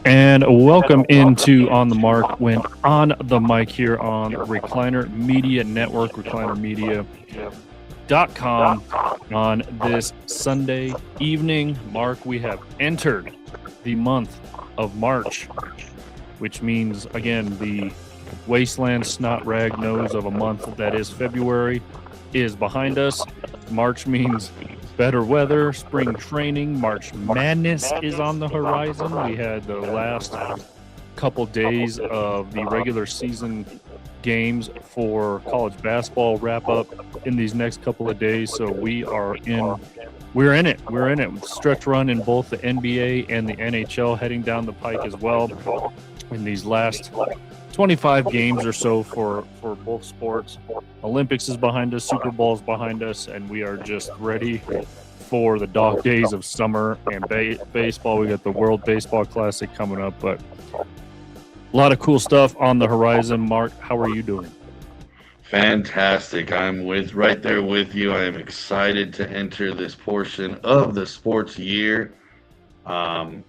And welcome into On the Mark when on the mic here on Recliner Media Network, reclinermedia.com. On this Sunday evening, Mark, we have entered the month of March, which means, again, the wasteland snot rag nose of a month that is February is behind us. March means better weather, spring training, March Madness is on the horizon. We had the last couple days of the regular season games for college basketball wrap up in these next couple of days. So we're in it. Stretch run in both the NBA and the NHL heading down the pike as well in these last 25 games or so for both sports. Olympics is behind us, Super Bowl's behind us, and we are just ready for the dog days of summer and baseball. We got the World Baseball Classic coming up, but a lot of cool stuff on the horizon. Mark, how are you doing? Fantastic. I'm right there with you. I am excited to enter this portion of the sports year. March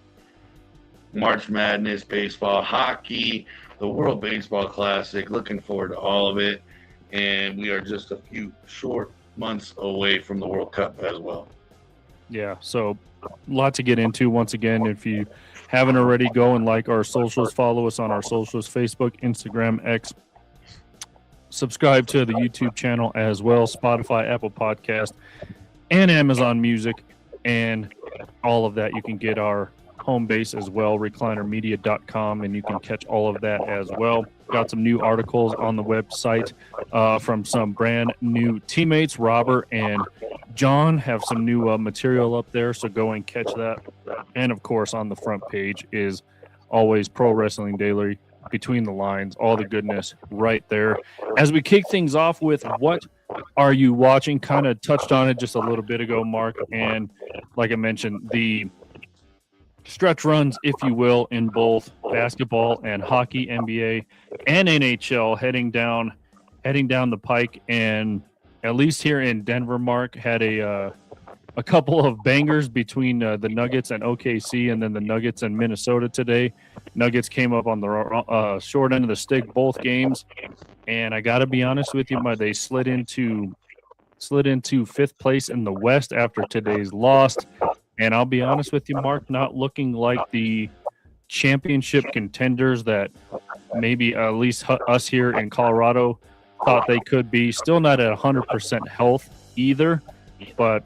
Madness, baseball, hockey, the World Baseball Classic. Looking forward to all of it. And we are just a few short months away from the World Cup as well. Yeah, so a lot to get into. Once again, if you haven't already, go and like our socials, follow us on our socials, Facebook, Instagram, X. Subscribe to the YouTube channel as well, Spotify, Apple Podcast, and Amazon Music, and all of that. You can get our home base as well, reclinermedia.com, and you can catch all of that as well. Got some new articles on the website from some brand new teammates. Robert and John have some new material up there, so go and catch that. And of course, on the front page is always Pro Wrestling Daily, Between the Lines, all the goodness right there. As we kick things off with what are you watching, kind of touched on it just a little bit ago, Mark, and like I mentioned, the stretch runs, if you will, in both basketball and hockey, NBA and NHL heading down the pike. And at least here in Denver, Mark, had a couple of bangers between the Nuggets and OKC, and then the Nuggets and Minnesota today. Nuggets came up on the short end of the stick both games, and I got to be honest with you, they slid into fifth place in the West after today's loss. And I'll be honest with you, Mark, not looking like the championship contenders that maybe at least us here in Colorado thought they could be. Still not at 100% health either. But,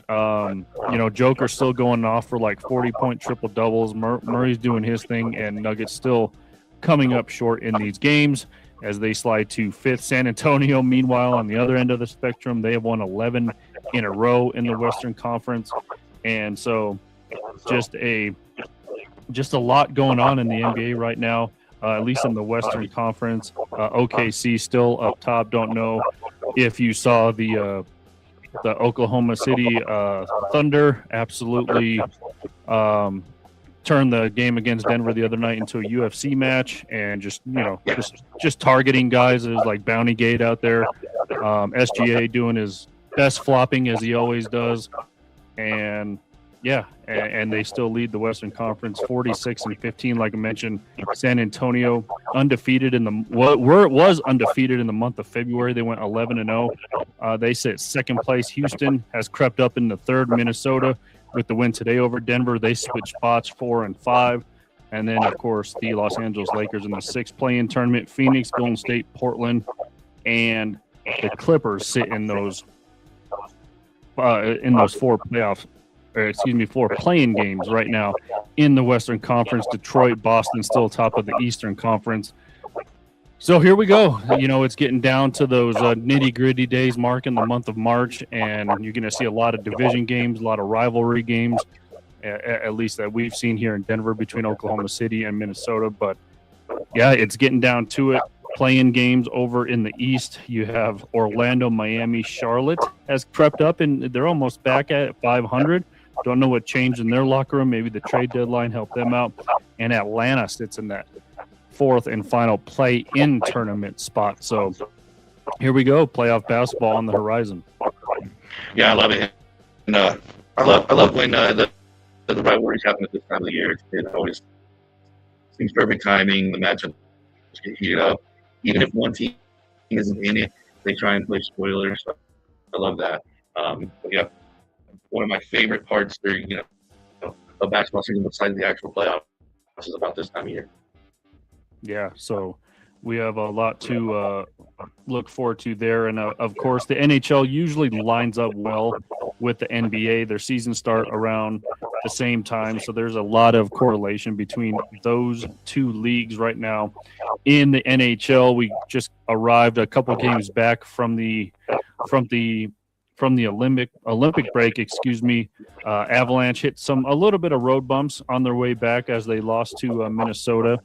Joker's still going off for like 40-point triple-doubles. Murray's doing his thing, and Nuggets still coming up short in these games as they slide to fifth. San Antonio, meanwhile, on the other end of the spectrum, they have won 11 in a row in the Western Conference. And so just a lot going on in the NBA right now, at least in the Western Conference. OKC still up top. Don't know if you saw the Oklahoma City Thunder absolutely turned the game against Denver the other night into a UFC match, and just targeting guys. There's like Bounty Gate out there. SGA doing his best flopping as he always does. And they still lead the Western Conference 46-15. Like I mentioned, San Antonio undefeated was undefeated in the month of February. They went 11-0. They sit second place. Houston has crept up into third. Minnesota with the win today over Denver. They switched spots 4 and 5. And then, of course, the Los Angeles Lakers in the 6th play-in tournament. Phoenix, Golden State, Portland, and the Clippers sit in those 4 play-in games right now in the Western Conference. Detroit, Boston still top of the Eastern Conference. So here we go. It's getting down to those nitty-gritty days, Mark, in the month of March, and you're going to see a lot of division games, a lot of rivalry games, at least that we've seen here in Denver between Oklahoma City and Minnesota. But, yeah, it's getting down to it. Play-in games over in the East. You have Orlando, Miami, Charlotte has crept up, and they're almost back at 500. Don't know what changed in their locker room. Maybe the trade deadline helped them out. And Atlanta sits in that fourth and final play-in tournament spot. So here we go, playoff basketball on the horizon. Yeah, I love it. And I love when the rivalries happen at this time of the year. It always seems perfect timing. The matchups get heated up. Even if one team isn't in it, they try and play spoilers. So I love that. But yeah, one of my favorite parts during a basketball season besides the actual playoffs is about this time of year. Yeah, so we have a lot to look forward to there. And of course, the NHL usually lines up well with the NBA. Their seasons start around the same time. So there's a lot of correlation between those two leagues right now. In the NHL, we just arrived a couple games back from the Olympic break, Avalanche hit a little bit of road bumps on their way back as they lost to Minnesota.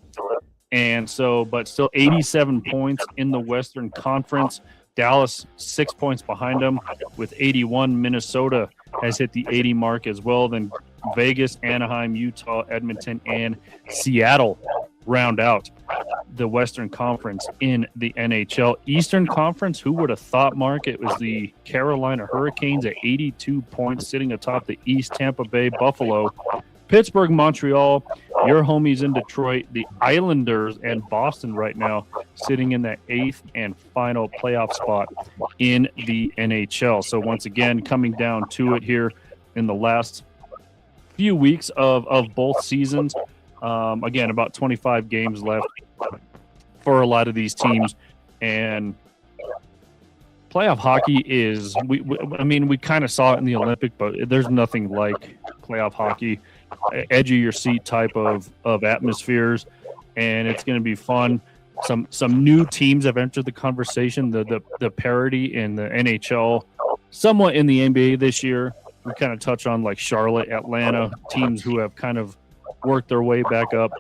And so, but still 87 points in the Western Conference. Dallas 6 points behind them with 81. Minnesota has hit the 80 mark as well. Then Vegas, Anaheim, Utah, Edmonton, and Seattle round out the Western Conference in the NHL. Eastern Conference, who would have thought, Mark? It was the Carolina Hurricanes at 82 points, sitting atop the East. Tampa Bay, Buffalo, Pittsburgh, Montreal, your homies in Detroit, the Islanders, and Boston right now sitting in that 8th and final playoff spot in the NHL. So once again, coming down to it here in the last few weeks of both seasons. Again, about 25 games left for a lot of these teams. And playoff hockey is, we kind of saw it in the Olympic, but there's nothing like playoff hockey. Edge of your seat type of atmospheres, and it's going to be fun. Some new teams have entered the conversation. The parity in the NHL, somewhat in the NBA this year. We kind of touch on like Charlotte, Atlanta, teams who have kind of worked their way back up,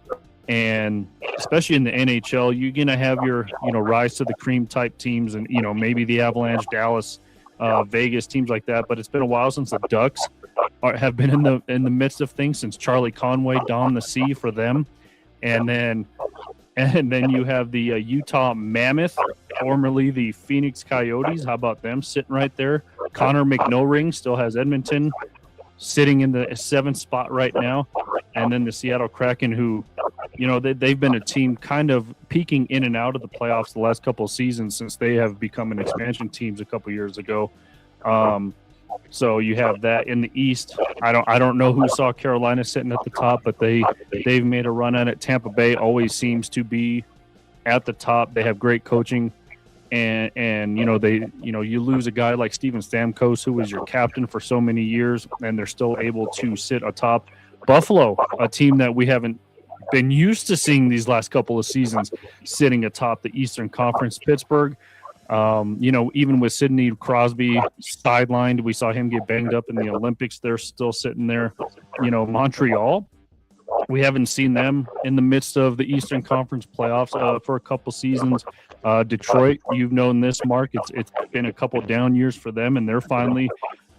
and especially in the NHL, you're going to have your rise to the cream type teams, and maybe the Avalanche, Dallas, Vegas, teams like that. But it's been a while since the Ducks have been in the midst of things, since Charlie Conway donned the C for them, and then you have the Utah Mammoth, formerly the Phoenix Coyotes. How about them sitting right there? Connor McNoring still has Edmonton sitting in the 7th spot right now, and then the Seattle Kraken, who they've been a team kind of peaking in and out of the playoffs the last couple of seasons since they have become an expansion teams a couple years ago. So you have that in the East. I don't know who saw Carolina sitting at the top, but they've made a run at it. Tampa Bay always seems to be at the top. They have great coaching, and you lose a guy like Steven Stamkos, who was your captain for so many years, and they're still able to sit atop. Buffalo, a team that we haven't been used to seeing these last couple of seasons, sitting atop the Eastern Conference. Pittsburgh. Even with Sidney Crosby sidelined, we saw him get banged up in the Olympics. They're still sitting there. Montreal, we haven't seen them in the midst of the Eastern Conference playoffs for a couple seasons. Detroit, you've known this, Mark. It's been a couple down years for them, and they're finally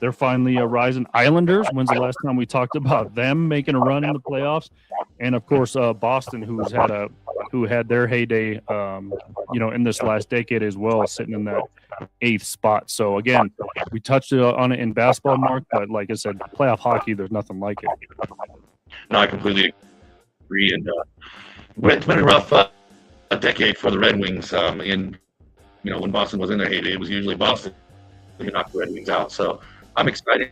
rising. Islanders, when's the last time we talked about them making a run in the playoffs? And of course, Boston, who had their heyday, in this last decade as well, sitting in that 8th spot. So again, we touched on it in basketball, Mark, but like I said, playoff hockey, there's nothing like it. No, I completely agree. And it's been a rough decade for the Red Wings. When Boston was in their heyday, it was usually Boston who knocked the Red Wings out. So I'm excited.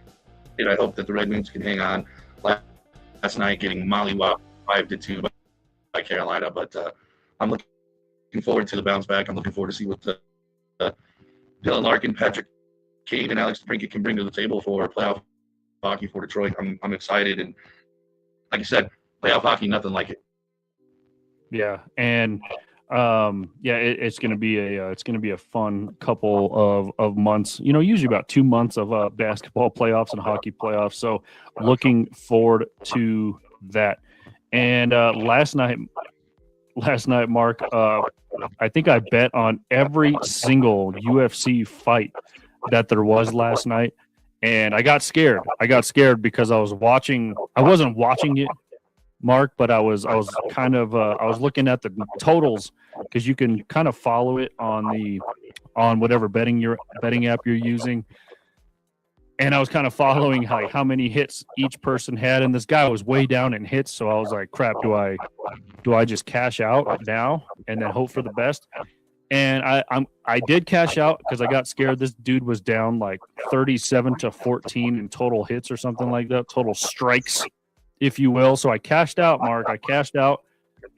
I hope that the Red Wings can hang on. Last night, getting mollywopped 5-2 by Carolina, but I'm looking forward to the bounce back. I'm looking forward to see what Dylan Larkin, Patrick Kane, and Alex DeBrincat can bring to the table for playoff hockey for Detroit. I'm excited, and like you said, playoff hockey, nothing like it. Yeah, and it's going to be a fun couple of months. Usually about 2 months of basketball playoffs and hockey playoffs. So looking forward to that. And last night, Mark, I think I bet on every single UFC fight that there was last night, and I got scared. I got scared because I wasn't watching it Mark, but I was kind of I was looking at the totals because you can kind of follow it on whatever betting app you're using. And I was kind of following how many hits each person had, and this guy was way down in hits. So I was like, "Crap, do I just cash out now and then hope for the best?" And I did cash out because I got scared. This dude was down like 37-14 in total hits or something like that, total strikes, if you will. So I cashed out, Mark. I cashed out,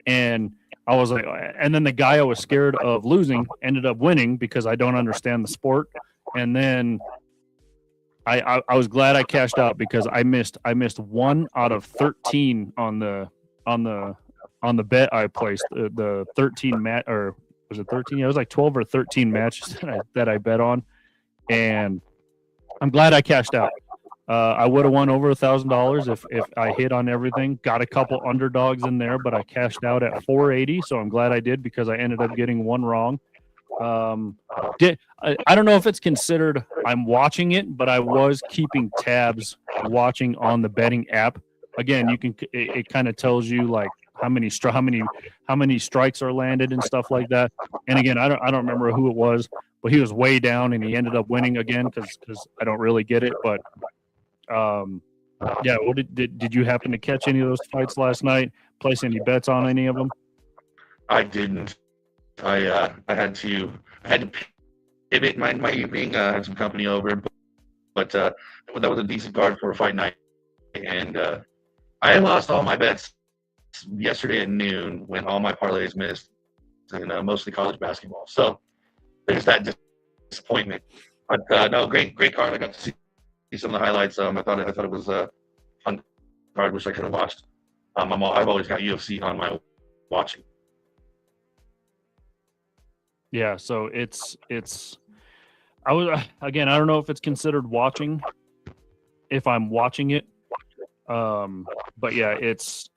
and I was like, and then the guy I was scared of losing ended up winning because I don't understand the sport. And then I was glad I cashed out because I missed 1 out of 13 on the bet I placed, the 13 match, or was it 13? Yeah, it was like 12 or 13 matches that I bet on, and I'm glad I cashed out. I would have won over $1,000 if I hit on everything. Got a couple underdogs in there, but I cashed out at 480, so I'm glad I did because I ended up getting one wrong. I don't know if it's considered I'm watching it, but I was keeping tabs watching on the betting app. Again, it kind of tells you like how many strikes are landed and stuff like that. And again, I don't remember who it was, but he was way down and he ended up winning again because I don't really get it. But yeah, what did you happen to catch any of those fights last night? Place any bets on any of them? I didn't. I had to pivot my evening. Had some company over, but that was a decent card for a fight night, and I lost all my bets yesterday at noon when all my parlays missed, and mostly college basketball. So there's that disappointment. But no, great card. I got to see some of the highlights. I thought it was a fun card. Wish I could have watched. I've always got UFC on my watching. Yeah, so it's I don't know if it's considered watching if I'm watching it. But yeah, it's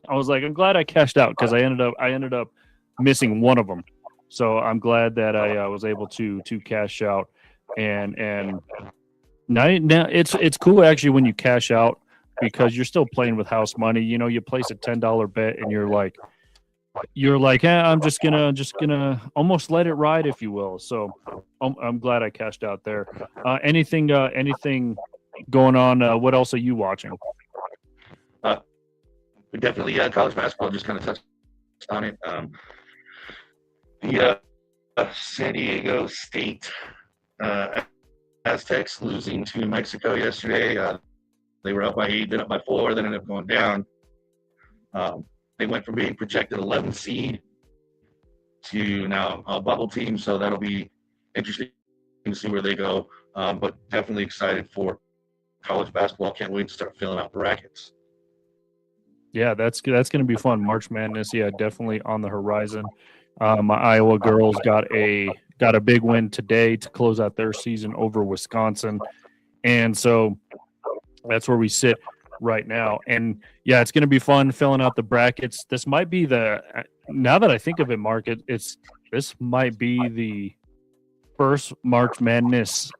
I was like, I'm glad I cashed out because I ended up missing one of them. So I'm glad that I was able to cash out and now it's cool actually when you cash out because you're still playing with house money. You know, you place a $10 bet and you're like, I'm just gonna almost let it ride, if you will. So I'm glad I cashed out there. Anything going on? What else are you watching? We definitely college basketball. Just kind of touched on it. The San Diego State Aztecs losing to Mexico yesterday. They were up by 8, then up by 4, then ended up going down. They went from being projected 11th seed to now a bubble team, so that'll be interesting to see where they go. But definitely excited for college basketball. Can't wait to start filling out brackets. Yeah, that's going to be fun. March Madness, yeah, definitely on the horizon. My Iowa girls got a big win today to close out their season over Wisconsin, and so that's where we sit right now. And yeah, it's going to be fun filling out the brackets. This might be now that I think of it, Mark, this might be the first March Madness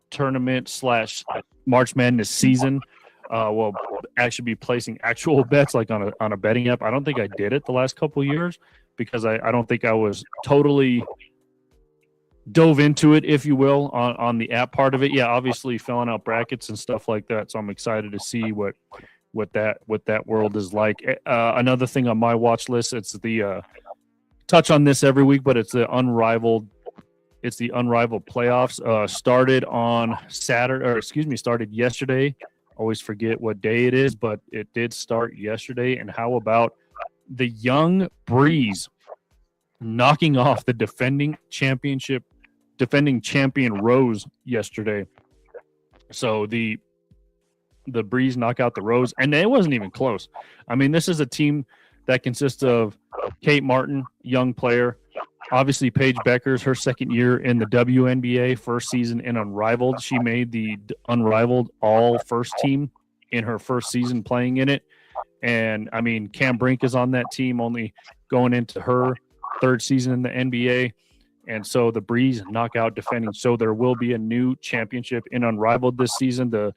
tournament / March Madness season. We'll actually be placing actual bets like on a betting app. I don't think I did it the last couple of years because I don't think I was totally dove into it, if you will, on the app part of it. Yeah, obviously filling out brackets and stuff like that. So I'm excited to see what that world is like. Another thing on my watch list, it's the touch on this every week, but it's the Unrivaled Playoffs. Started yesterday. Always forget what day it is, but it did start yesterday. And how about the Young Breeze knocking off the defending champion Rose yesterday. So the Breeze knock out the Rose, and it wasn't even close. I mean, this is a team that consists of Kate Martin, young player, obviously Paige Beckers, her second year in the WNBA, first season in Unrivaled. She made the Unrivaled all first team in her first season playing in it. And I mean, Cam Brink is on that team, only going into her third season in the NBA. And so the Breeze knockout defending. So there will be a new championship in Unrivaled this season. The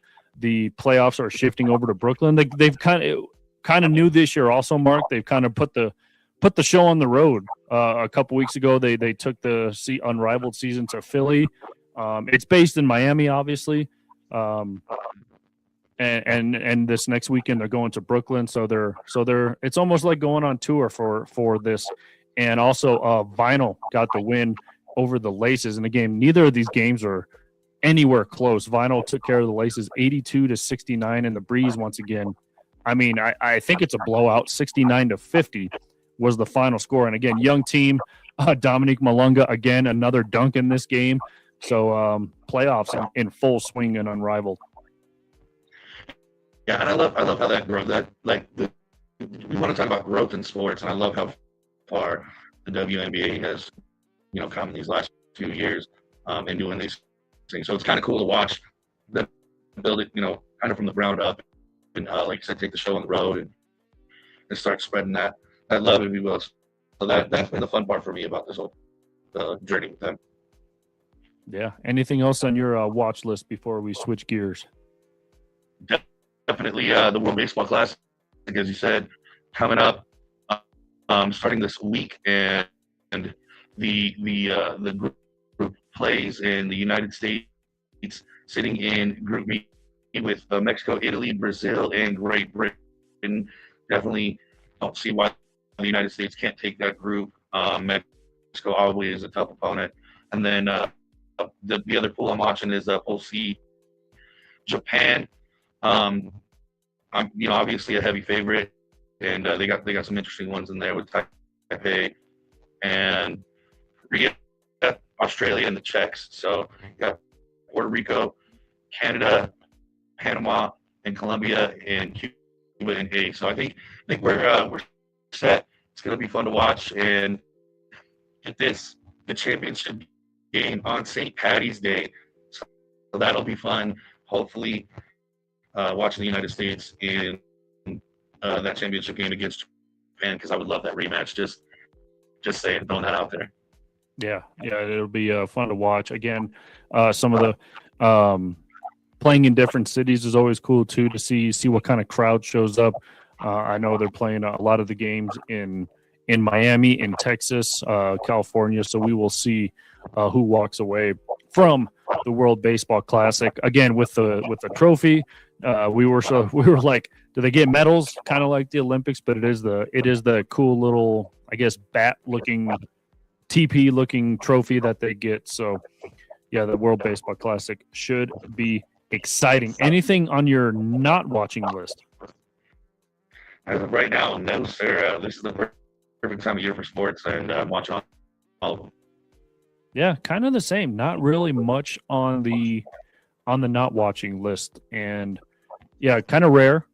playoffs are shifting over to Brooklyn. They've kind of, kind of new this year also, Mark. They've kind of put the show on the road. A couple weeks ago, they took the Unrivaled season to Philly. It's based in Miami, obviously. And this next weekend they're going to Brooklyn, so they're it's almost like going on tour for this. And also Vinyl got the win over the Laces in the game. Neither of these games are anywhere close. Vinyl took care of the Laces 82-69, and the Breeze once again. I mean, I think it's a blowout. 69-50 was the final score. And again, young team, Dominique Malunga again, another dunk in this game. So playoffs in full swing and Unrivaled. Yeah, and I love how that growth, we want to talk about growth in sports, and I love how far the WNBA has, come in these last few years, and doing these things. So it's kind of cool to watch them build it, kind of from the ground up, and like you said, take the show on the road and start spreading that love, if you will. So that's been the fun part for me about this whole journey with them. Yeah. Anything else on your watch list before we switch gears? Definitely the World Baseball Classic, as you said, coming up, starting this week, and the group plays in the United States, sitting in Group B with Mexico, Italy, Brazil, and Great Britain. Definitely don't see why the United States can't take that group. Mexico always is a tough opponent. And then the other pool I'm watching is Pool C, Japan. I'm obviously a heavy favorite, and they got some interesting ones in there with Taipei and Korea, Australia, and the Czechs. So you got Puerto Rico, Canada, Panama, and Colombia, and Cuba and A. So I think we're set. It's going to be fun to watch, and get this, the championship game on St. Patty's Day. So that'll be fun. Hopefully, watching the United States in that championship game against Japan, because I would love that rematch. Just saying, throwing that out there. Yeah, it'll be fun to watch. Again, some of the playing in different cities is always cool too, to see what kind of crowd shows up. I know they're playing a lot of the games in Miami, in Texas, California. So we will see who walks away from the World Baseball Classic. Again, with the trophy, we were like, do they get medals? Kind of like the Olympics, but it is the cool little, I guess, bat looking, TP looking trophy that they get. So yeah, the World Baseball Classic should be exciting. Anything on your not watching list? As of right now, no, sir. This is the perfect time of year for sports, and I'm watching all of them. Yeah, kind of the same. Not really much on the not watching list, and yeah, kind of rare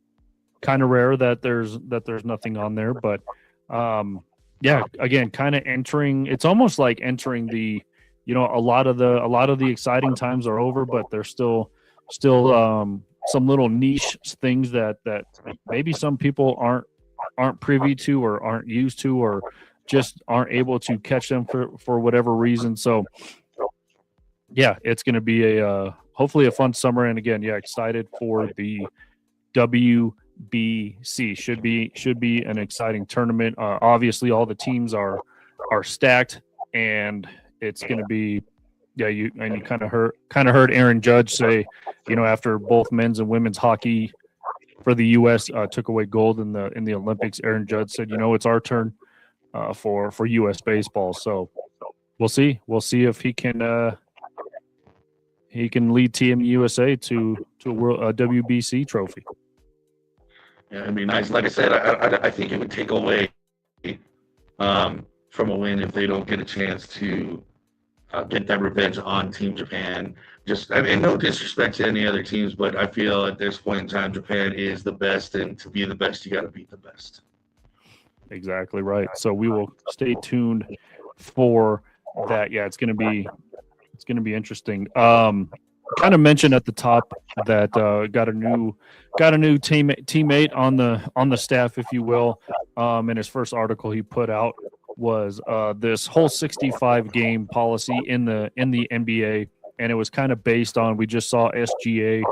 that there's nothing on there. But yeah, again, kind of entering. It's almost like entering the, a lot of the exciting times are over, but there's still some little niche things that maybe some people aren't privy to, or aren't used to, or just aren't able to catch them for whatever reason. So yeah, it's going to be a hopefully a fun summer. And again, yeah, excited for the WBC. Should be an exciting tournament. Obviously all the teams are stacked, and it's going to be, yeah, you kind of heard Aaron Judge say, after both men's and women's hockey for the U.S. Took away gold in the Olympics, Aaron Judge said, it's our turn for U.S. baseball. So we'll see if he can lead Team USA to a WBC trophy. Yeah, it'd be nice. Like I said, I think it would take away from a win if they don't get a chance to get that revenge on Team Japan. No disrespect to any other teams, but I feel at this point in time, Japan is the best, and to be the best, you got to beat the best. Exactly right. So we will stay tuned for that. Yeah, it's going to be interesting. Kind of mentioned at the top that got a new teammate on the staff, if you will. In his first article he put out was this whole 65 game policy in the NBA, and it was kind of based on, we just saw SGA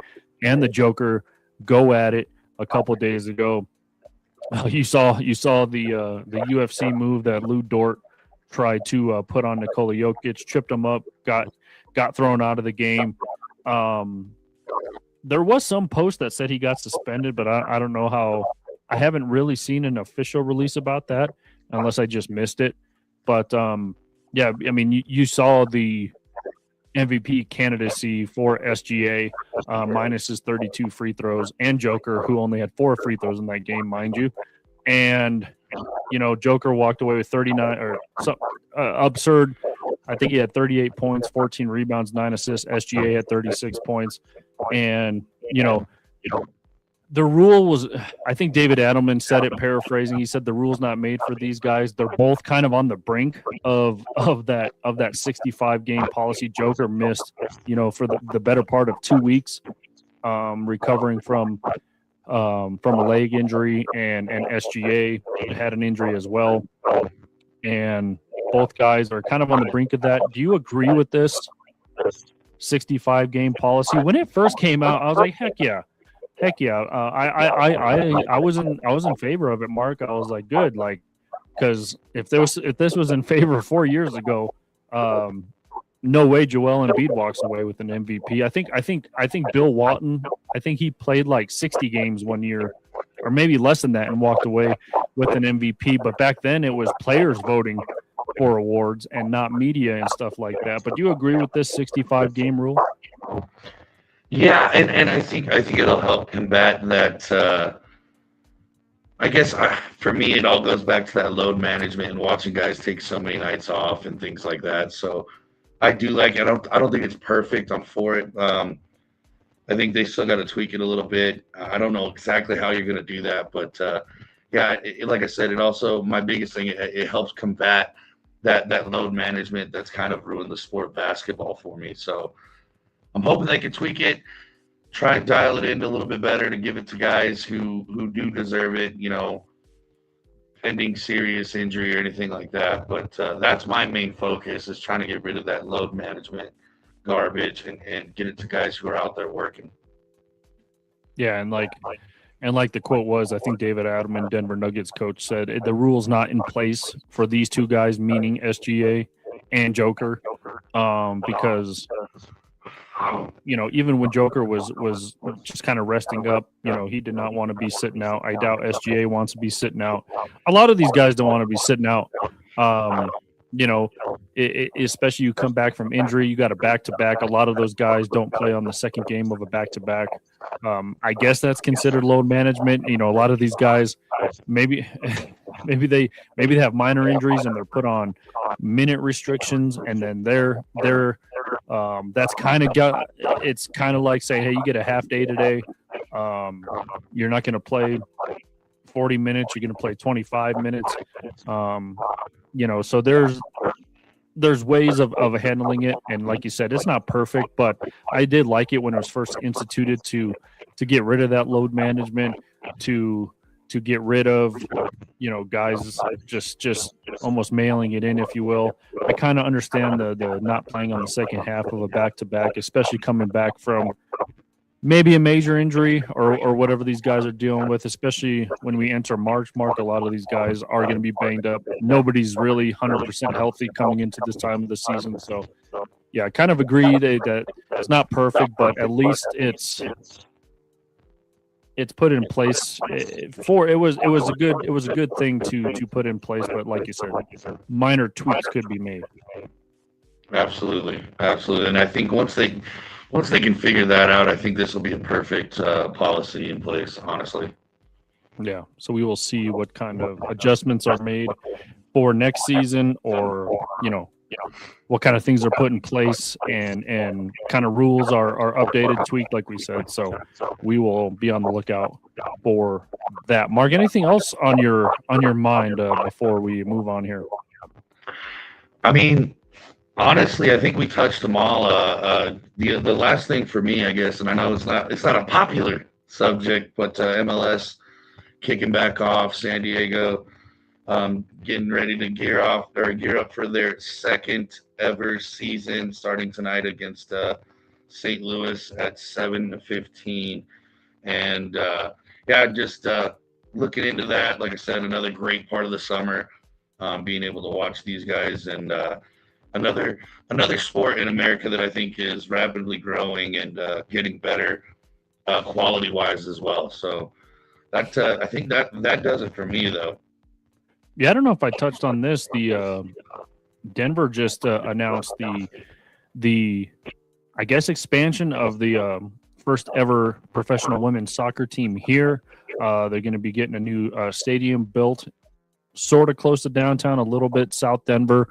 and the Joker go at it a couple days ago. You saw the UFC move that Lou Dort tried to put on Nikola Jokic, tripped him up, got thrown out of the game. There was some post that said he got suspended, but I don't know how. I haven't really seen an official release about that, unless I just missed it. But yeah, I mean, you saw the MVP candidacy for SGA minus his 32 free throws, and Joker, who only had 4 free throws in that game, mind you. And Joker walked away with 39 or some absurd. I think he had 38 points, 14 rebounds, 9 assists. SGA had 36 points, and the rule was, I think David Adelman said it, paraphrasing. He said the rule's not made for these guys. They're both kind of on the brink of that 65 game policy. Joker missed, for the better part of 2 weeks, recovering from a leg injury, and SGA had an injury as well. And both guys are kind of on the brink of that. Do you agree with this 65 game policy? When it first came out, I was like, heck yeah. I was in favor of it, Mark. I was like, good, like, because if this was in favor 4 years ago, no way Joel Embiid walks away with an MVP. I think Bill Walton, I think he played like 60 games one year, or maybe less than that, and walked away with an MVP. But back then it was players voting for awards and not media and stuff like that. But do you agree with this 65 game rule? Yeah, and I think it'll help combat that. I guess for me, it all goes back to that load management and watching guys take so many nights off and things like that. So I do like it. I don't think it's perfect. I'm for it. I think they still got to tweak it a little bit. I don't know exactly how you're going to do that, but yeah, like I said, it also, my biggest thing, it helps combat that load management that's kind of ruined the sport of basketball for me. So I'm hoping they can tweak it, try and dial it in a little bit better to give it to guys who do deserve it, pending serious injury or anything like that. But that's my main focus, is trying to get rid of that load management garbage and get it to guys who are out there working. Yeah, and like the quote was, I think David Adelman, Denver Nuggets coach, said the rule's not in place for these two guys, meaning SGA and Joker, because even when Joker was just kind of resting up, he did not want to be sitting out. I doubt SGA wants to be sitting out. A lot of these guys don't want to be sitting out. Especially you come back from injury, you got a back-to-back. A lot of those guys don't play on the second game of a back-to-back. I guess that's considered load management. A lot of these guys, maybe they have minor injuries and they're put on minute restrictions, and then they're that's kind of it's kind of like saying, hey, you get a half day today. You're not going to play 40 minutes. You're going to play 25 minutes. So there's ways of handling it, and like you said, it's not perfect, but I did like it when it was first instituted to get rid of that load management, to get rid of guys just almost mailing it in, if you will. I kind of understand the not playing on the second half of a back-to-back, especially coming back from maybe a major injury or whatever these guys are dealing with, especially when we enter March. Mark, a lot of these guys are going to be banged up. Nobody's really 100% healthy coming into this time of the season. So, yeah, I kind of agree that it's not perfect, but at least it's put in place. It was a good thing to put in place. But like you said, minor tweaks could be made. Absolutely, and I think once they can figure that out, I think this will be a perfect policy in place, honestly. Yeah. So we will see what kind of adjustments are made for next season, or, what kind of things are put in place, and kind of rules are updated, tweaked, like we said. So we will be on the lookout for that. Mark, anything else on your mind before we move on here? I mean, honestly, I think we touched them all. The last thing for me, I guess, and I know it's not a popular subject, but MLS kicking back off, San Diego getting ready to gear up for their second ever season, starting tonight against St. Louis at 7:15, and just looking into that, like I said, another great part of the summer, being able to watch these guys, and another sport in America that I think is rapidly growing and getting better quality wise as well. So that I think that does it for me though. Yeah, I don't know if I touched on this. The Denver just announced the I guess expansion of the first ever professional women's soccer team here. They're going to be getting a new stadium built, sort of close to downtown, a little bit south Denver,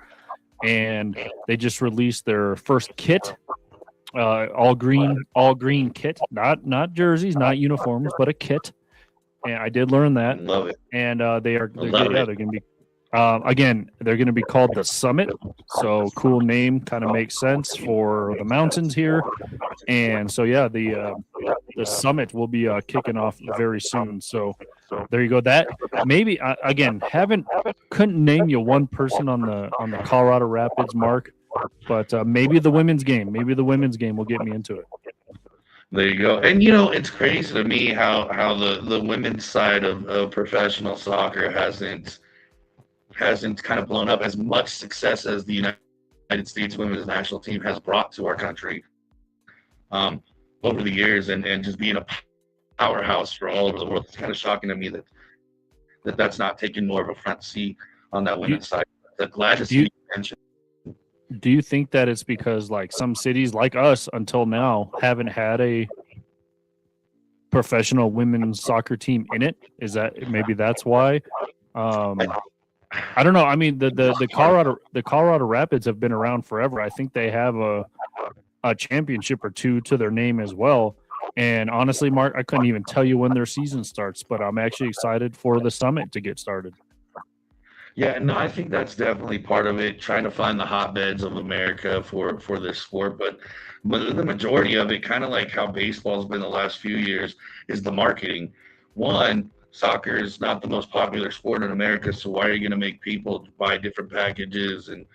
and they just released their first kit, all green kit, not jerseys, not uniforms, but a kit. And I did learn that, Love it. and they're Love yeah, it. they're going to be again, they're going to be called the Summit. So cool name, kind of makes sense for the mountains here. And so yeah, the Summit will be kicking off very soon. So there you go. That maybe again couldn't name you one person on the Colorado Rapids, Mark, but maybe the women's game. Maybe the women's game will get me into it. There you go. And it's crazy to me how the women's side of professional soccer hasn't kind of blown up as much success as the United States women's national team has brought to our country over the years, and just being a powerhouse for all over the world. It's kind of shocking to me that's not taking more of a front seat on that women's side. I'm glad to see attention. Do you think that it's because like some cities like us until now haven't had a professional women's soccer team in it? Is that maybe that's why? I don't know. I mean, the Colorado Rapids have been around forever. I think they have a championship or two to their name as well. And honestly, Mark, I couldn't even tell you when their season starts, but I'm actually excited for the Summit to get started. Yeah, no, I think that's definitely part of it, trying to find the hotbeds of America for this sport. But the majority of it, kind of like how baseball's been the last few years, is the marketing. One, soccer is not the most popular sport in America, so why are you going to make people buy different packages? And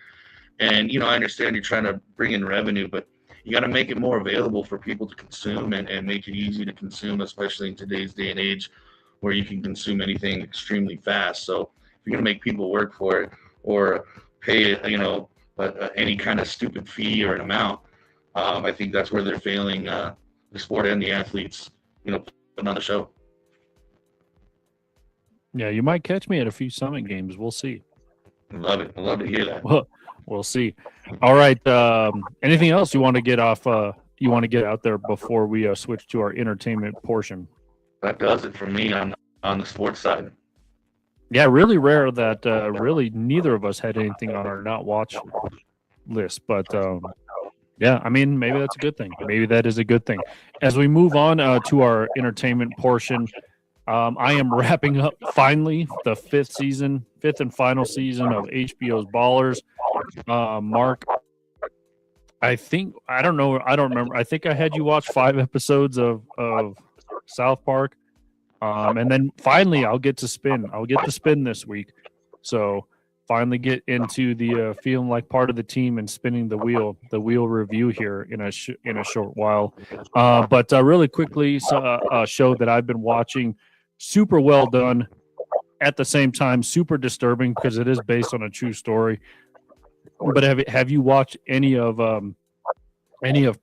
I understand you're trying to bring in revenue, but you got to make it more available for people to consume, and make it easy to consume, especially in today's day and age where you can consume anything extremely fast. So if you're going to make people work for it or pay, any kind of stupid fee or an amount, I think that's where they're failing the sport and the athletes, putting on the show. Yeah, you might catch me at a few Summit games. We'll see. Love it. I love to hear that. Well, we'll see. All right. Anything else you want to get off? You want to get out there before we switch to our entertainment portion? That does it for me on the sports side. Yeah, really rare that really neither of us had anything on our not watch list. But yeah, I mean, maybe that's a good thing. Maybe that is a good thing. As we move on to our entertainment portion, I am wrapping up finally the fifth and final season of HBO's Ballers. Mark, I don't remember. I think I had you watch 5 episodes of South Park. And then finally I'll get to spin this week. So finally get into the feeling like part of the team and spinning the wheel review here in a short while. But really quickly, a show that I've been watching, super well done, at the same time super disturbing because it is based on a true story. But have you watched any of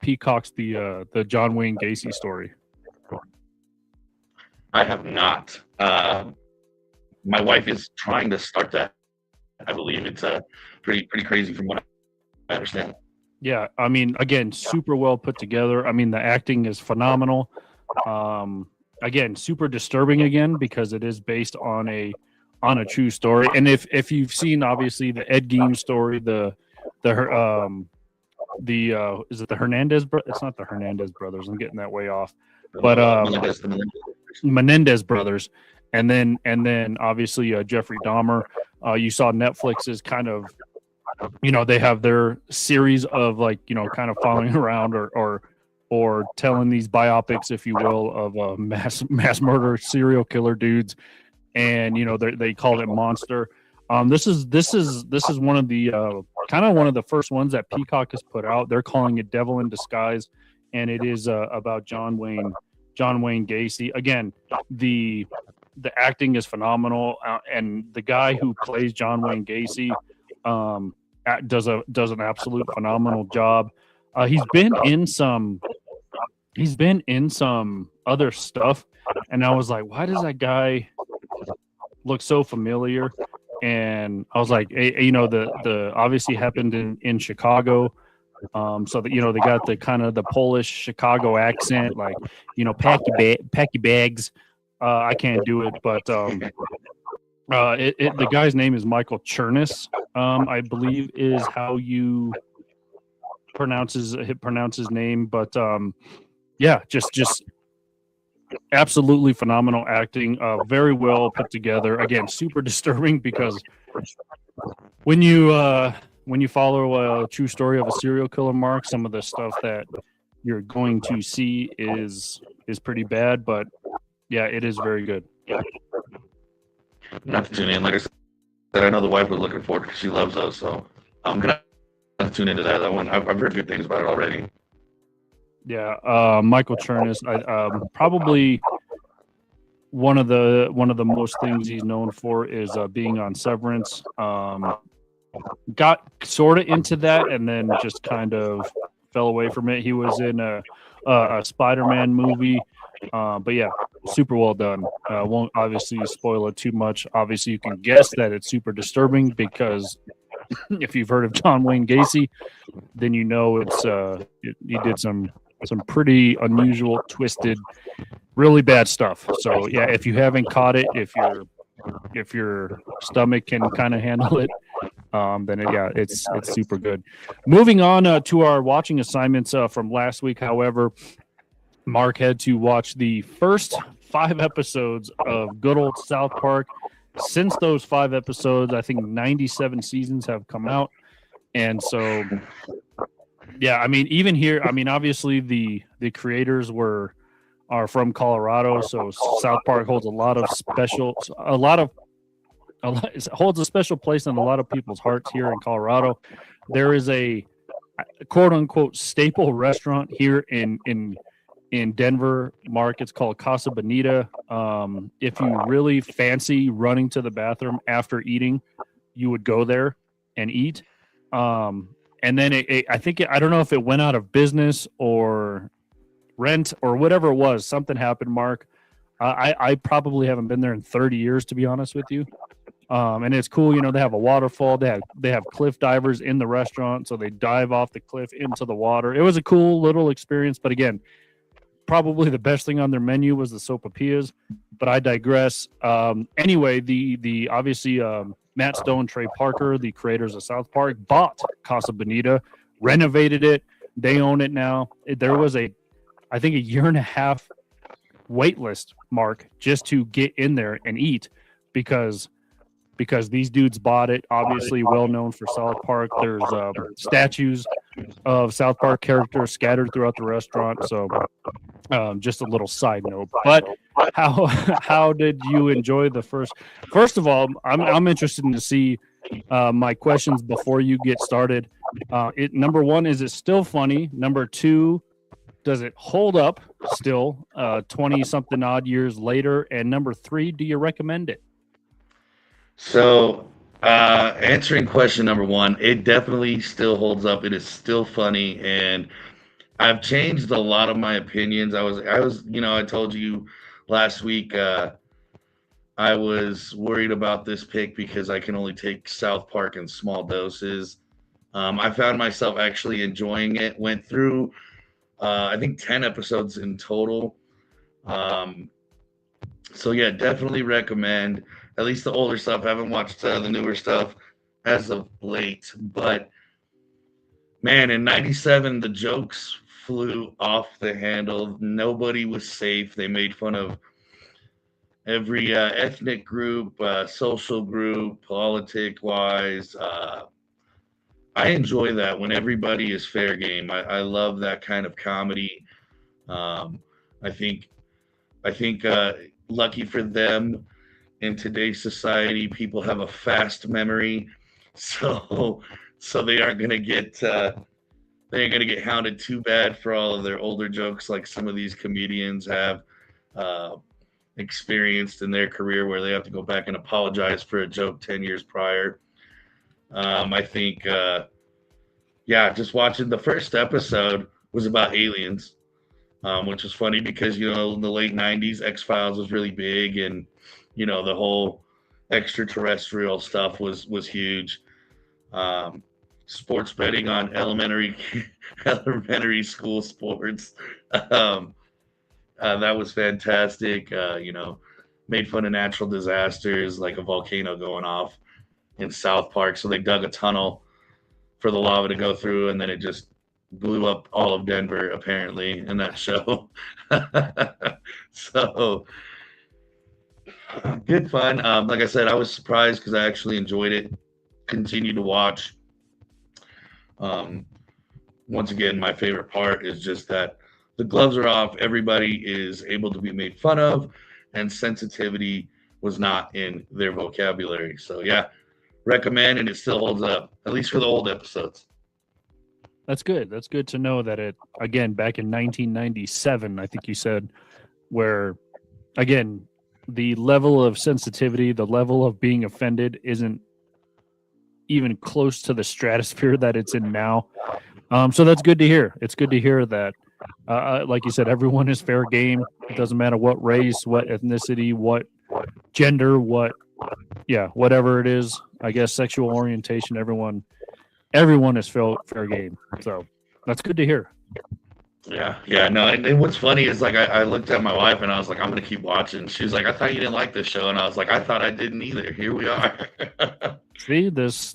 Peacock's the John Wayne Gacy story? I have not. My wife is trying to start that. I believe it's pretty crazy from what I understand. Yeah, I mean, again, super well put together. I mean, the acting is phenomenal. Again, super disturbing again because it is based on a true story. And if you've seen obviously the Ed Gein story, is it the Hernandez? It's not the Hernandez brothers. I'm getting that way off. But Menendez brothers, and then obviously Jeffrey Dahmer. You saw Netflix's kind of, they have their series of kind of following around or telling these biopics, if you will, of mass murder serial killer dudes, and they call it Monster. This is one of the kind of one of the first ones that Peacock has put out. They're calling it Devil in Disguise, and it is about John Wayne Gacy. Again, the the acting is phenomenal, and the guy who plays John Wayne Gacy does an absolute phenomenal job. He's been in some other stuff, and I was like, why does that guy look so familiar? And I was like, the obviously happened in Chicago. So that, they got the kind of the Polish Chicago accent, like, pack your bags. I can't do it, but the guy's name is Michael Chernus, I believe is how you pronounce his name. But yeah, just absolutely phenomenal acting, very well put together. Again, super disturbing because when you follow a true story of a serial killer, Mark, some of the stuff that you're going to see is pretty bad, but yeah, it is very good. Not to tune in, like I said, I know the wife was looking forward because she loves those, so I'm gonna tune into that one. I've heard good things about it already. Yeah, Michael Chernus, probably one of the most things he's known for is being on Severance. Got sort of into that and then just kind of fell away from it. He was in a Spider-Man movie, but yeah, super well done. Won't obviously spoil it too much. Obviously, you can guess that it's super disturbing because if you've heard of John Wayne Gacy, then you know it's he did some pretty unusual, twisted, really bad stuff. So yeah, if you haven't caught it, if your stomach can kind of handle it, then it's super good. Moving on to our watching assignments from last week. However, Mark had to watch the first 5 episodes of good old South Park. Since those 5 episodes, I think 97 seasons have come out, and so yeah, I mean, even here, I mean, obviously the creators are from Colorado, so South Park holds holds a special place in a lot of people's hearts here in Colorado. There is a quote unquote staple restaurant here in Denver, Mark. It's called Casa Bonita. If you really fancy running to the bathroom after eating, you would go there and eat. And then I don't know if it went out of business or rent or whatever it was. Something happened, Mark. I probably haven't been there in 30 years, to be honest with you. And it's cool, they have a waterfall. They have cliff divers in the restaurant, so they dive off the cliff into the water. It was a cool little experience, but again, probably the best thing on their menu was the sopapillas, but I digress. Anyway, the obviously Matt Stone, Trey Parker, the creators of South Park, bought Casa Bonita, renovated it. They own it now. There was I think a year and a half wait list, Mark, just to get in there and eat because these dudes bought it. Obviously well known for South Park. There's statues of South Park characters scattered throughout the restaurant. So just a little side note. But how did you enjoy the first of all, I'm interested to see my questions before you get started. Number one, is it still funny? Number two, does it hold up still 20 something odd years later? And number three, do you recommend it? So, answering question number one, it definitely still holds up. It is still funny, and I've changed a lot of my opinions. I was, I told you last week, I was worried about this pick because I can only take South Park in small doses. I found myself actually enjoying it. Went through, I think 10 episodes in total. So yeah, definitely recommend at least the older stuff. I haven't watched the newer stuff as of late, but man, in 97, the jokes flew off the handle. Nobody was safe. They made fun of every ethnic group, social group, politic-wise. I enjoy that when everybody is fair game. I love that kind of comedy. I think lucky for them, in today's society, people have a fast memory, so they aren't gonna get hounded too bad for all of their older jokes like some of these comedians have. experienced in their career where they have to go back and apologize for a joke 10 years prior. I think, just watching the first episode was about aliens, which was funny because, in the late 90s, X-Files was really big, and, the whole extraterrestrial stuff was huge. Sports betting on elementary school sports. That was fantastic. Made fun of natural disasters like a volcano going off in South Park. So they dug a tunnel for the lava to go through, and then it just blew up all of Denver, apparently, in that show. So good fun. Like I said, I was surprised because I actually enjoyed it. Continued to watch. Once again, my favorite part is just that the gloves are off. Everybody is able to be made fun of, and sensitivity was not in their vocabulary. So yeah, recommend, and it still holds up, at least for the old episodes. That's good. That's good to know that it, again, back in 1997, I think you said, where, again, the level of sensitivity, the level of being offended isn't even close to the stratosphere that it's in now. So that's good to hear. It's good to hear that, like you said, everyone is fair game. It doesn't matter what race, what ethnicity, what gender, whatever it is. I guess sexual orientation. Everyone is fair game. So that's good to hear. Yeah, no. And what's funny is, like, I looked at my wife and I was like, I'm gonna keep watching. She was like, I thought you didn't like this show, and I was like, I thought I didn't either. Here we are. See, this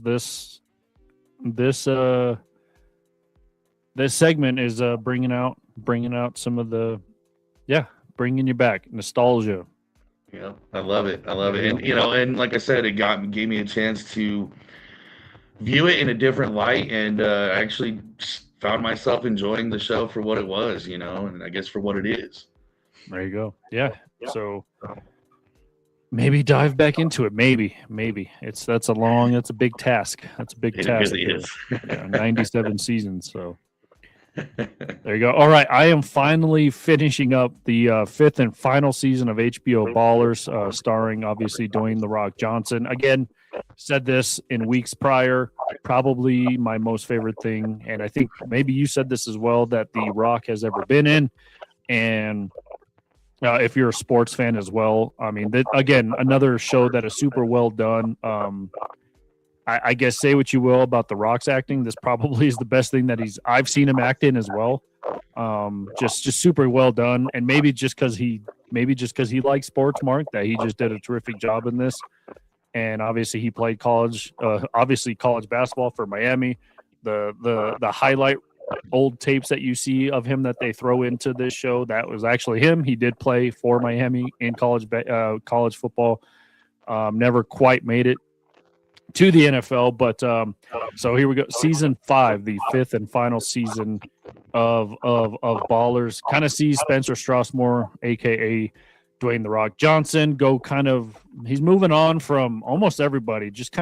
segment is bringing out some of the, bringing you back, nostalgia. Yeah, I love it. And and like I said, it gave me a chance to view it in a different light, and actually found myself enjoying the show for what it was, and I guess for what it is. There you go. Yeah. So maybe dive back into it. Maybe that's a big task. That's a big task. It really is. 97 seasons. So there you go. All right. I am finally finishing up the fifth and final season of HBO Ballers, starring obviously Dwayne "The Rock" Johnson. Again, said this in weeks prior, probably my most favorite thing. And I think maybe you said this as well, that The Rock has ever been in. And if you're a sports fan as well, I mean, again, another show that is super well done. I guess say what you will about The Rock's acting. This probably is the best thing that I've seen him act in as well. Just super well done. And maybe just because he likes sports, Mark, that he just did a terrific job in this. And obviously he played college basketball for Miami. The highlight old tapes that you see of him that they throw into this show, that was actually him. He did play for Miami in college football. Never quite made it to the NFL, but so here we go. Season 5, the fifth and final season of Ballers. Kind of sees Spencer Strasmore, aka Dwayne "The Rock" Johnson, he's moving on from almost everybody, just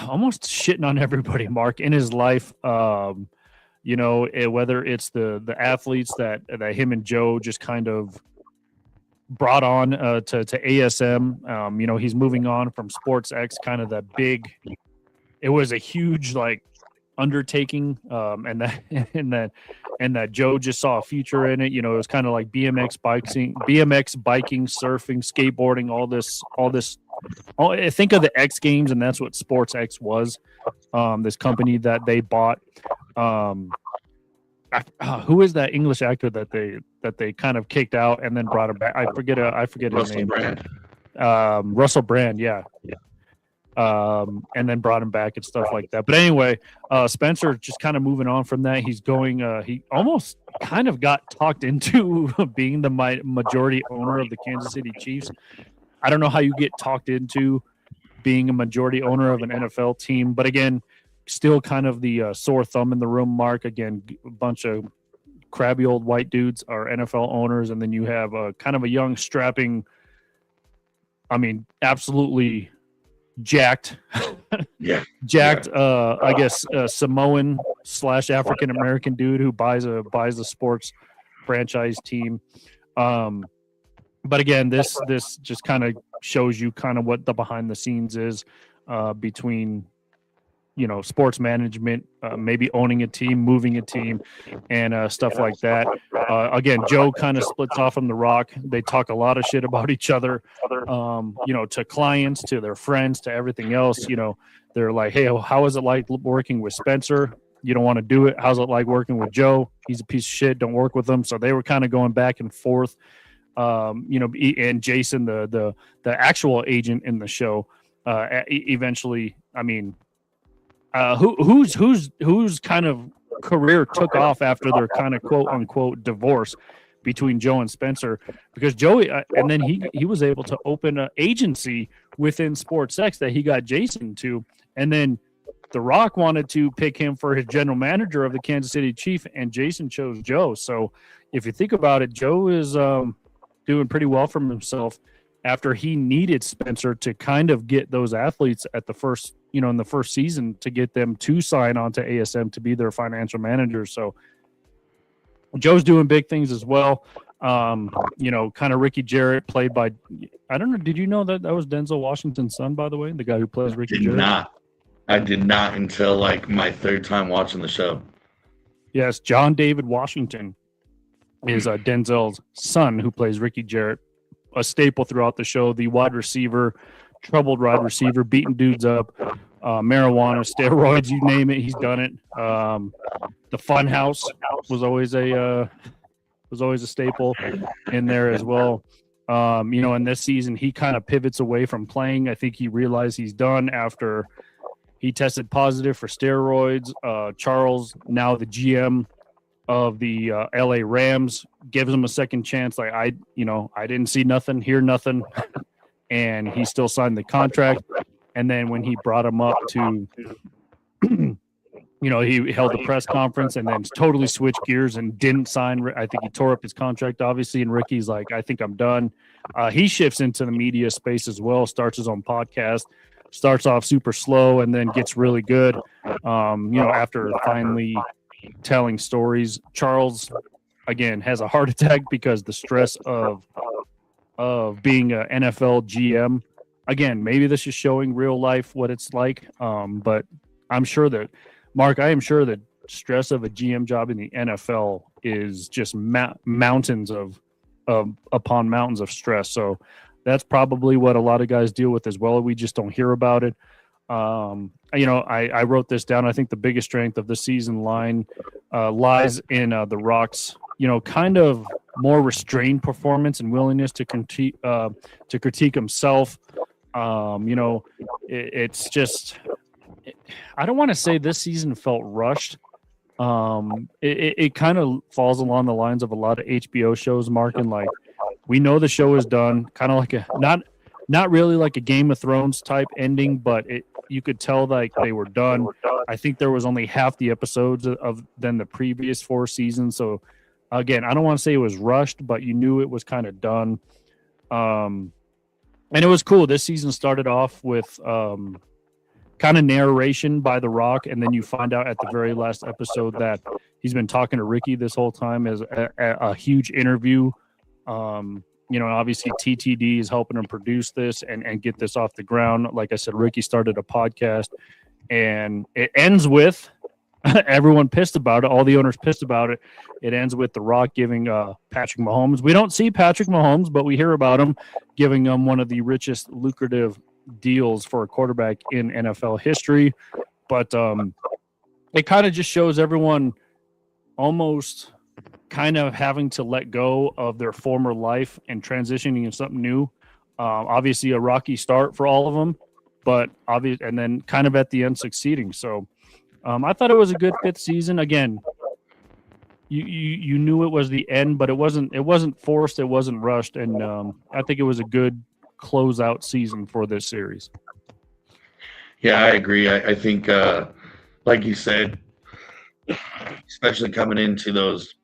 almost shitting on everybody, Mark, in his life. Whether it's the athletes that him and Joe just kind of brought on to ASM. He's moving on from Sports X, kind of it was a huge undertaking, and that Joe just saw a future in it. It was kind of like BMX biking, surfing, skateboarding, all this. Think of the X Games, and that's what Sports X was. This company that they bought. Who is that English actor that they kind of kicked out and then brought him back? I forget his name. Russell Brand, yeah. And then brought him back and stuff like that. But anyway, Spencer just kind of moving on from that. He's going. He almost kind of got talked into being the majority owner of the Kansas City Chiefs. I don't know how you get talked into being a majority owner of an NFL team, but again, still kind of the sore thumb in the room, Mark. Again, a bunch of crabby old white dudes are NFL owners, and then you have kind of a young, strapping, absolutely jacked, jacked. I guess Samoan / African American dude who buys a sports franchise team. But again, this just kind of shows you kind of what the behind the scenes is between sports management, maybe owning a team, moving a team, and stuff like that. Again, Joe kind of splits off from The Rock. They talk a lot of shit about each other, to clients, to their friends, to everything else. They're like, hey, how is it like working with Spencer? You don't want to do it. How's it like working with Joe? He's a piece of shit. Don't work with him. So they were kind of going back and forth. And Jason, the actual agent in the show, eventually, I mean, whose kind of career took off after their kind of quote unquote divorce between Joe and Spencer, because Joey and then he was able to open an agency within SportsX that he got Jason to, and then The Rock wanted to pick him for his general manager of the Kansas City Chiefs, and Jason chose Joe. So if you think about it, Joe is doing pretty well for himself after he needed Spencer to kind of get those athletes at the first, in the first season, to get them to sign on to ASM to be their financial manager. So Joe's doing big things as well. Kind of Ricky Jarrett, played by, I don't know, did you know that was Denzel Washington's son, by the way, the guy who plays Ricky Jarrett? I did not until like my third time watching the show. Yes, John David Washington is Denzel's son, who plays Ricky Jarrett, a staple throughout the show, the wide receiver, troubled wide receiver, beating dudes up, marijuana, steroids, you name it, he's done it. The Fun House was always a staple in there as well. In this season, he kind of pivots away from playing. I think he realized he's done after he tested positive for steroids. Charles, now the GM of the LA Rams, gives him a second chance. Like, I didn't see nothing, hear nothing, and he still signed the contract. And then when he brought him up to, he held a press conference and then totally switched gears and didn't sign. I think he tore up his contract, obviously. And Ricky's like, I think I'm done. He shifts into the media space as well, starts his own podcast, starts off super slow and then gets really good. After finally telling stories. Charles, again, has a heart attack because the stress of being an NFL GM. Again, maybe this is showing real life what it's like. But I'm sure that, Mark, I am sure that stress of a GM job in the NFL is just mountains upon mountains of stress. So that's probably what a lot of guys deal with as well. We just don't hear about it. I wrote this down. I think the biggest strength of the season lies in The Rock's, kind of more restrained performance and willingness to critique himself. It's just, I don't want to say this season felt rushed. It kind of falls along the lines of a lot of HBO shows, Mark, and like, we know the show is done, kind of like not really like a Game of Thrones type ending, but you could tell like they were done. I think there was only half the episodes than the previous 4 seasons. So again, I don't want to say it was rushed, but you knew it was kind of done. And it was cool. This season started off with kind of narration by The Rock, and then you find out at the very last episode that he's been talking to Ricky this whole time as a huge interview. Obviously TTD is helping him produce this and get this off the ground. Like I said, Ricky started a podcast, and it ends with everyone pissed about it. All the owners pissed about it. It ends with The Rock giving Patrick Mahomes. We don't see Patrick Mahomes, but we hear about him giving him one of the richest lucrative deals for a quarterback in NFL history. But it kind of just shows everyone almost kind of having to let go of their former life and transitioning into something new. Obviously a rocky start for all of them, but and then kind of at the end succeeding. So I thought it was a good 5th season. Again, you knew it was the end, but it wasn't forced, it wasn't rushed, and I think it was a good closeout season for this series. Yeah, I agree. I think, like you said, especially coming into those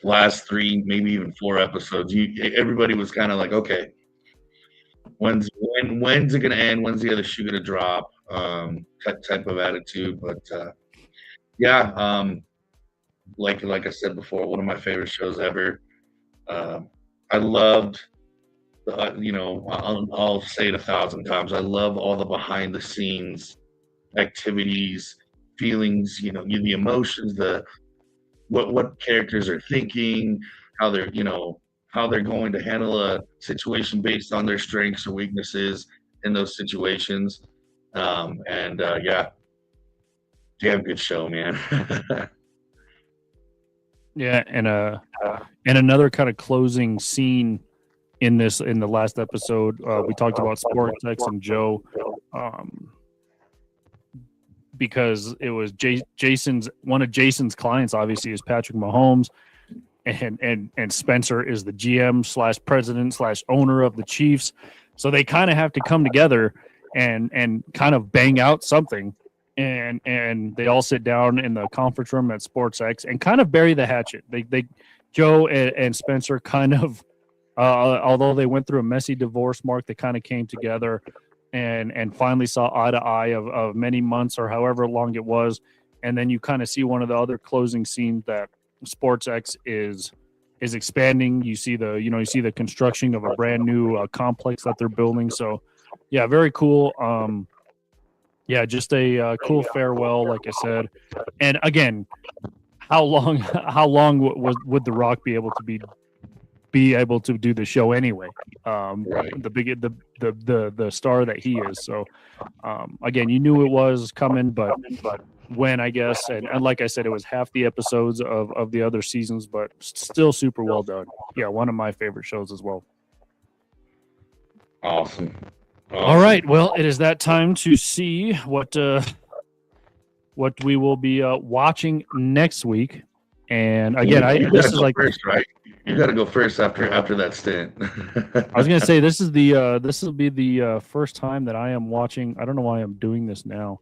last 3, maybe even 4 episodes, everybody was kind of like, okay, when's it gonna end? When's the other shoe gonna drop? Type of attitude. But like I said before, one of my favorite shows ever. I loved, I'll say it 1,000 times. I love all the behind the scenes activities, feelings, the emotions, the what characters are thinking, how they're, how they're going to handle a situation based on their strengths or weaknesses in those situations. And yeah, damn good show, man. Yeah, and another kind of closing scene in the last episode, we talked about SportsX and Joe, because it was Jason's one of Jason's clients. Obviously, is Patrick Mahomes, and Spencer is the GM / president / owner of the Chiefs. So they kind of have to come together and kind of bang out something. And they all sit down in the conference room at SportsX and kind of bury the hatchet. They Joe and Spencer kind of, although they went through a messy divorce, Mark, they kind of came together and finally saw eye to eye of many months or however long it was. And then you kind of see one of the other closing scenes that SportsX is expanding. You see the construction of a brand new complex that they're building. So yeah, very cool. Yeah, just a cool farewell, like I said. And again, how long would The Rock be able to do the show anyway? Right. The star that he is. So again, you knew it was coming, but when, I guess, and like I said, it was half the episodes of the other seasons, but still super well done. Yeah, one of my favorite shows as well. Awesome. All right, well, it is that time to see what we will be watching next week. And again, this is like first, right? You got to go first after that stint. I was gonna say this will be the first time that I am watching. I don't know why I'm doing this now.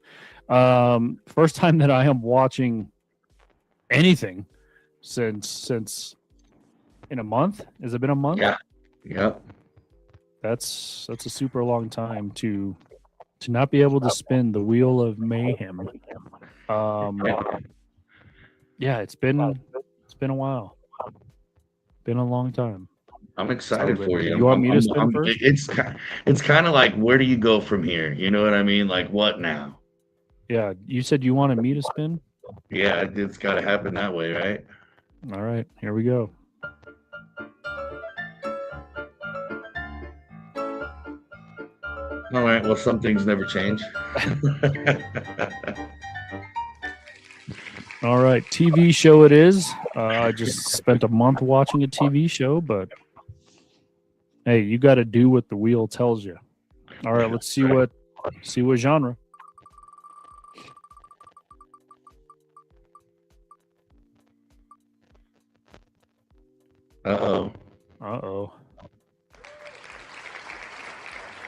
First time that I am watching anything since in a month. Has it been a month? Yeah. Yep. That's a super long time to not be able to spin the wheel of mayhem. Yeah, it's been a while. Been a long time. I'm excited for you. You want me to spin first? It's kind of like, where do you go from here? You know what I mean? Like, what now? Yeah, you said you wanted me to spin? Yeah, it's got to happen that way, right? All right, here we go. All right, well, some things never change. All right, TV show it is. I just spent a month watching a TV show, but hey, you got to do what the wheel tells you. All right, let's see what genre. Uh-oh.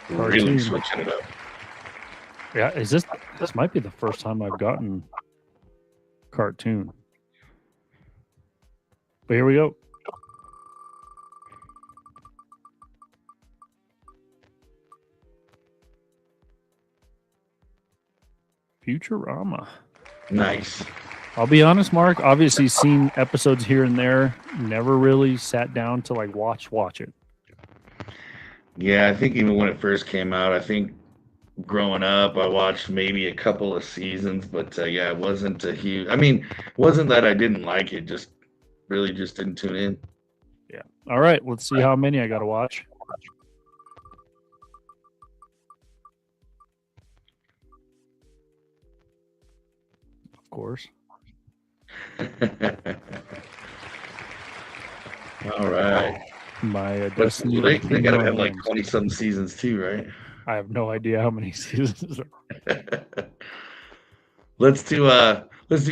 Cartoon. Really switching it up. Yeah, this might be the first time I've gotten cartoon. But here we go. Futurama. Nice. I'll be honest, Mark. Obviously, seen episodes here and there. Never really sat down to like watch it. Yeah, I think even when it first came out, I think growing up, I watched maybe a couple of seasons, but yeah, it wasn't a huge. I mean, it wasn't that I didn't like it, just really just didn't tune in. Yeah. All right, let's see how many I got to watch. Of course. All right. My destiny. They gotta have like 20-some seasons too, right? I have no idea how many seasons. Let's do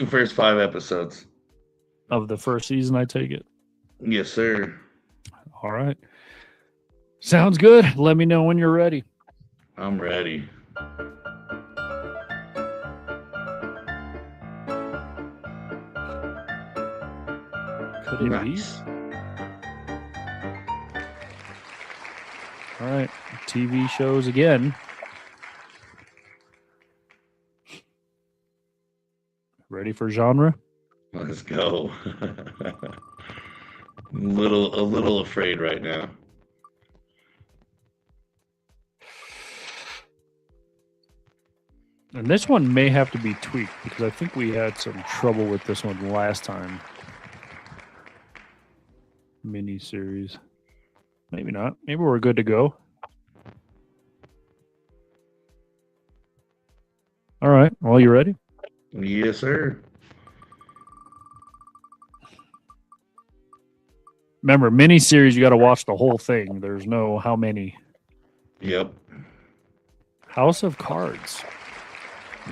first 5 episodes Of the first season, I take it. Yes, sir. All right. Sounds good. Let me know when you're ready. I'm ready. Could it be? All right. TV shows again. Ready for genre? Let's go. A little afraid right now. And this one may have to be tweaked because I think we had some trouble with this one last time. Mini series. Maybe not. Maybe we're good to go. All right. Well, you ready? Yes, sir. Remember, mini series, you got to watch the whole thing. There's no how many. Yep. House of Cards.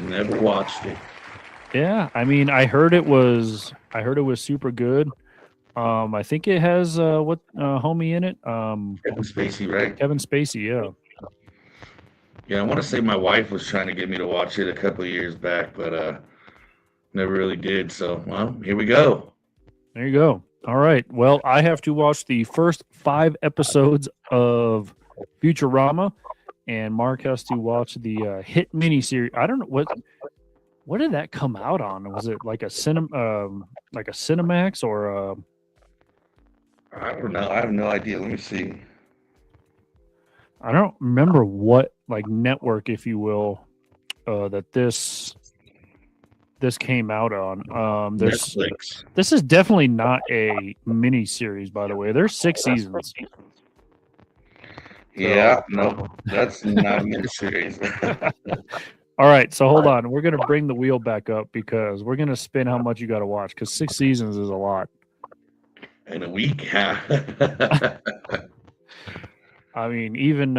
Never watched it. Yeah, I mean, I heard it was super good. I think it has what homie in it? Kevin Spacey, right? Kevin Spacey, yeah. Yeah, I want to say my wife was trying to get me to watch it a couple of years back, but never really did. So, well, here we go. There you go. All right. Well, I have to watch the first 5 episodes of Futurama, and Mark has to watch the hit miniseries. I don't know what did that come out on? Was it like a Cinemax or I don't know. I have no idea. Let me see. I don't remember what like network, if you will, that this came out on. There's Netflix. This is definitely not a mini series, by the way. There's 6 seasons. Yeah, no, that's not a miniseries. All right, so hold on. We're gonna bring the wheel back up because we're gonna spin how much you got to watch because 6 seasons is a lot. In a week, yeah. I mean, even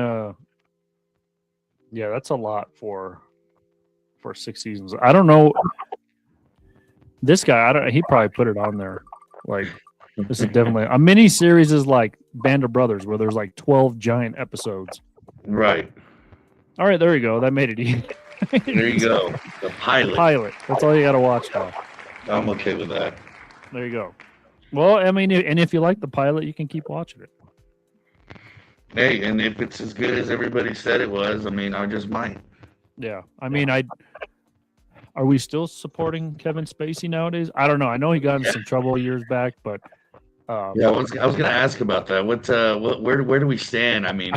yeah, that's a lot for 6 seasons. I don't know. This guy, he probably put it on there. Like, this is definitely a mini series. Is like Band of Brothers, where there's like 12 giant episodes. Right. All right, there you go. That made it easy. There you go. The pilot. Pilot. That's all you got to watch now. I'm okay with that. There you go. Well, I mean, and if you like the pilot, you can keep watching it. Hey, and if it's as good as everybody said it was, I mean, I just might. Yeah, I mean, are we still supporting Kevin Spacey nowadays? I don't know. I know he got in some trouble years back, but yeah, I was going to ask about that. Where do we stand? I mean,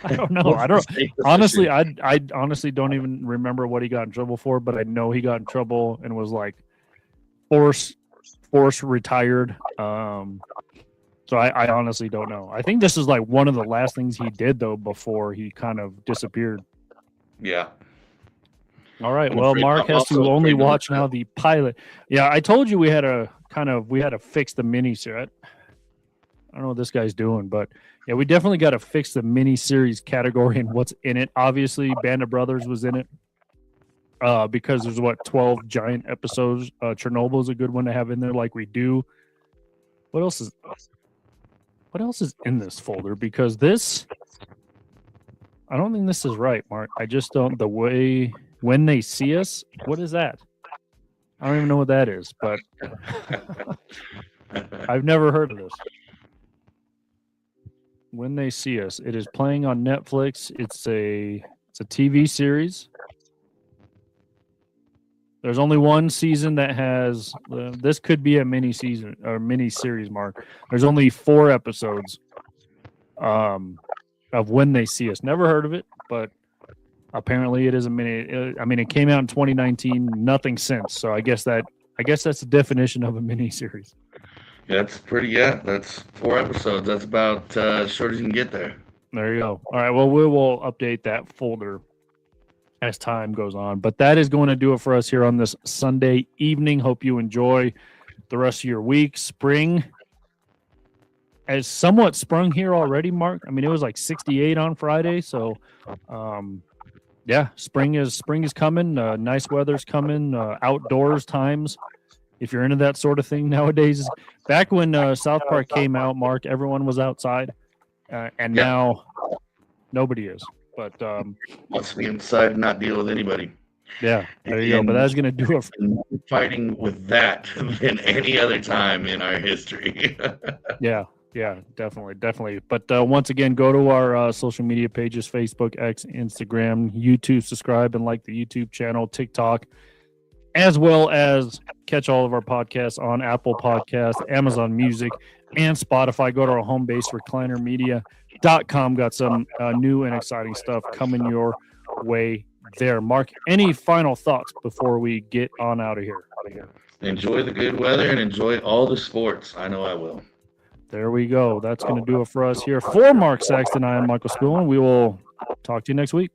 I don't know. I don't honestly. I honestly don't even remember what he got in trouble for, but I know he got in trouble and was like force retired. So I honestly don't know. I think this is like one of the last things he did though before he kind of disappeared. Yeah. All right. Well, Mark has to only watch now the pilot. Yeah, I told you we had to fix the mini series. I don't know what this guy's doing, but yeah, we definitely got to fix the mini series category and what's in it. Obviously, Band of Brothers was in it because there's 12 giant episodes. Chernobyl is a good one to have in there, like we do. What else is in this folder? Because I don't think this is right, Mark. I just don't. The way When They See Us, what is that? I don't even know what that is, but I've never heard of this. When They See Us, it is playing on Netflix. It's a TV series. There's only one season that has. This could be a mini season or mini series, Mark. There's only 4 episodes of When They See Us. Never heard of it, but apparently it is a mini. I mean, it came out in 2019. Nothing since. So I guess that's the definition of a mini series. That's pretty. Yeah, that's 4 episodes. That's about as short as you can get there. There you go. All right. Well, we will update that folder as time goes on. But that is going to do it for us here on this Sunday evening. Hope you enjoy the rest of your week. Spring has somewhat sprung here already, Mark. I mean, it was like 68 on Friday. So, yeah, spring is coming. Nice weather's coming. Outdoors times. If you're into that sort of thing nowadays. Back when South Park came out, Mark, everyone was outside. And now nobody is. But wants to be inside and not deal with anybody. Yeah, there you go. But that's going to do it. Fighting with that than any other time in our history. Yeah, definitely. But once again, go to our social media pages, Facebook, X, Instagram, YouTube, subscribe and like the YouTube channel, TikTok. as well as catch all of our podcasts on Apple Podcasts, Amazon Music, and Spotify. Go to our home base, reclinermedia.com. Got some new and exciting stuff coming your way there. Mark, any final thoughts before we get on out of here? Enjoy the good weather and enjoy all the sports. I know I will. There we go. That's going to do it for us here. For Mark Saxton, I am Michael Spillman. We will talk to you next week.